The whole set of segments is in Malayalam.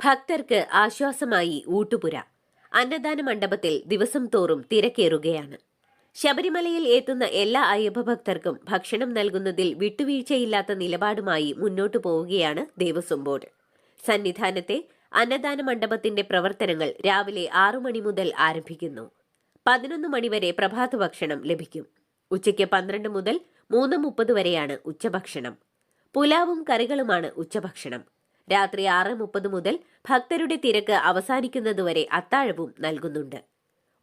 ഭക്തർക്ക് ആശ്വാസമായി ഊട്ടുപുര. അന്നദാന മണ്ഡപത്തിൽ ദിവസം തോറും തിരക്കേറുകയാണ്. ശബരിമലയിൽ എത്തുന്ന എല്ലാ അയ്യപ്പ ഭക്തർക്കും ഭക്ഷണം നൽകുന്നതിൽ വിട്ടുവീഴ്ചയില്ലാത്ത നിലപാടുമായി മുന്നോട്ടു പോവുകയാണ് ദേവസ്വം ബോർഡ്. സന്നിധാനത്തെ അന്നദാന മണ്ഡപത്തിന്റെ പ്രവർത്തനങ്ങൾ രാവിലെ 6 മണി മുതൽ ആരംഭിക്കുന്നു. 11 മണിവരെ പ്രഭാത ഭക്ഷണം ലഭിക്കും. ഉച്ചയ്ക്ക് 12 മുതൽ 3:30 വരെയാണ് ഉച്ചഭക്ഷണം. പുലാവും കറികളുമാണ് ഉച്ചഭക്ഷണം. രാത്രി 6:30 മുതൽ ഭക്തരുടെ തിരക്ക് അവസാനിക്കുന്നതുവരെ അത്താഴവും നൽകുന്നുണ്ട്.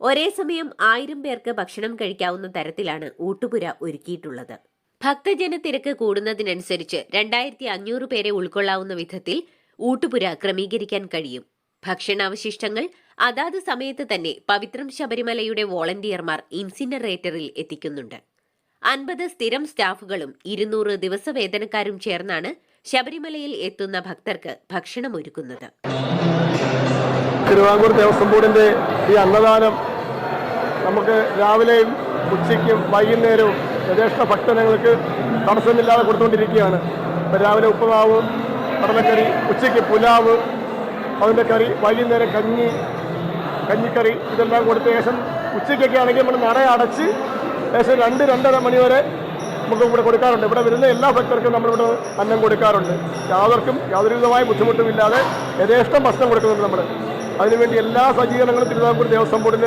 ഒരേ സമയം 1000 പേർക്ക് ഭക്ഷണം കഴിക്കാവുന്ന തരത്തിലാണ് ഊട്ടുപുര ഒരുക്കിയിട്ടുള്ളത്. ഭക്തജന തിരക്ക് കൂടുന്നതിനനുസരിച്ച് 2500 പേരെ ഉൾക്കൊള്ളാവുന്ന വിധത്തിൽ ഊട്ടുപുര ക്രമീകരിക്കാൻ കഴിയും. ഭക്ഷണാവശിഷ്ടങ്ങൾ അതാത് സമയത്ത് തന്നെ പവിത്രം ശബരിമലയുടെ വോളണ്ടിയർമാർ ഇൻസിനറേറ്ററിൽ എത്തിക്കുന്നുണ്ട്. 50 സ്ഥിരം സ്റ്റാഫുകളും 200 ദിവസവേതനക്കാരും ചേർന്നാണ് ശബരിമലയിൽ എത്തുന്ന ഭക്തർക്ക് ഭക്ഷണമൊരുക്കുന്നത്. തിരുവിതാംകൂർ ദേവസ്വം ബോർഡിന്റെ ഈ അന്നദാനം നമുക്ക് രാവിലെയും ഉച്ചയ്ക്കും വൈകുന്നേരവും യഥേഷ്ട ഭക്തജനങ്ങൾക്ക് തടസ്സമില്ലാതെ കൊടുത്തുകൊണ്ടിരിക്കുകയാണ്. രാവിലെ ഉപ്പുമാവ്, കടലക്കറി, ഉച്ചയ്ക്ക് പുലാവ്, അതിൻ്റെ കറി, വൈകുന്നേരം കഞ്ഞിക്കറി, ഇതെല്ലാം കൊടുത്ത് ഏകദേശം ഉച്ചയ്ക്കൊക്കെ ആണെങ്കിൽ നമ്മൾ നട അടച്ച് ഏകദേശം 2-2:30 മണി വരെ നമുക്ക് ഇവിടെ കൊടുക്കാറുണ്ട്. ഇവിടെ വരുന്ന എല്ലാ ഭക്തർക്കും നമ്മളിവിടെ അന്നം കൊടുക്കാറുണ്ട്. യാതൊരു വിധമായ ബുദ്ധിമുട്ടുമില്ലാതെ യഥേഷ്ടം ഭക്ഷണം കൊടുക്കുന്നുണ്ട് നമ്മൾ. അതിനുവേണ്ടി എല്ലാ സജ്ജീകരണങ്ങളും തിരുവിതാംകൂർ ദേവസ്വം ബോർഡിൽ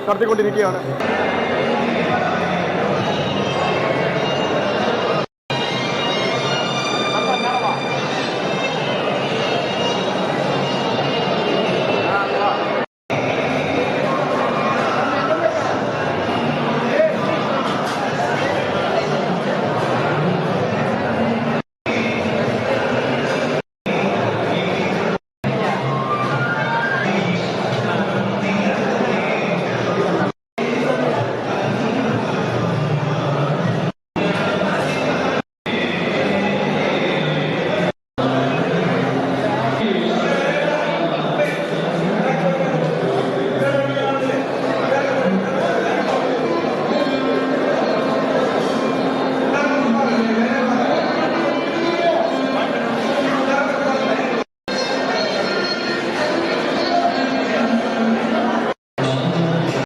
നടത്തിക്കൊണ്ടിരിക്കുകയാണ്.